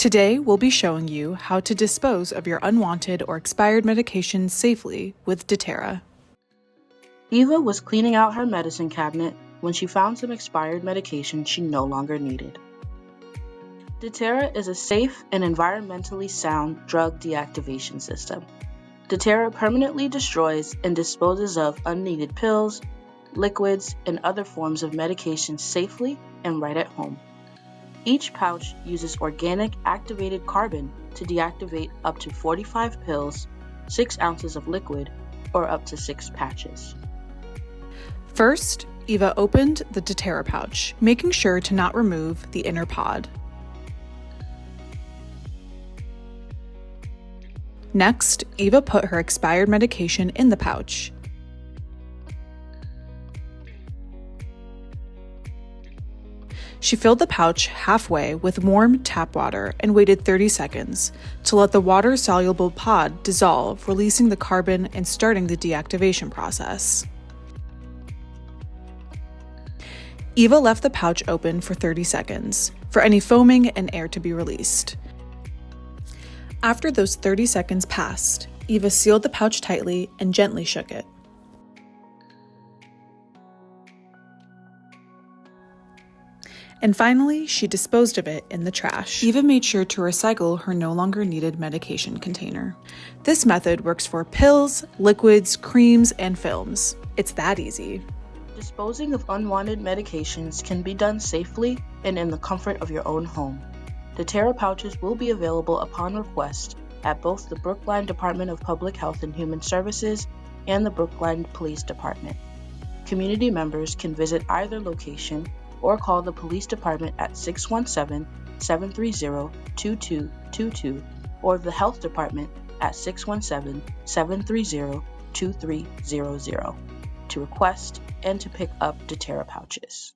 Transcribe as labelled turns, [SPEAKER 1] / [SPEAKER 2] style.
[SPEAKER 1] Today, we'll be showing you how to dispose of your unwanted or expired medications safely with Deterra.
[SPEAKER 2] Eva was cleaning out her medicine cabinet when she found some expired medication she no longer needed. Deterra is a safe and environmentally sound drug deactivation system. Deterra permanently destroys and disposes of unneeded pills, liquids, and other forms of medication safely and right at home. Each pouch uses organic activated carbon to deactivate up to 45 pills, 6 ounces of liquid, or up to 6 patches.
[SPEAKER 1] First, Eva opened the Deterra pouch, making sure to not remove the inner pod. Next, Eva put her expired medication in the pouch. She filled the pouch halfway with warm tap water and waited 30 seconds to let the water-soluble pod dissolve, releasing the carbon and starting the deactivation process. Eva left the pouch open for 30 seconds for any foaming and air to be released. After those 30 seconds passed, Eva sealed the pouch tightly and gently shook it. And finally, she disposed of it in the trash. Eva made sure to recycle her no longer needed medication container. This method works for pills, liquids, creams, and films. It's that easy.
[SPEAKER 2] Disposing of unwanted medications can be done safely and in the comfort of your own home. Deterra pouches will be available upon request at both the Brookline Department of Public Health and Human Services and the Brookline Police Department. Community members can visit either location or call the police department at 617-730-2222 or the health department at 617-730-2300 to request and to pick up Deterra pouches.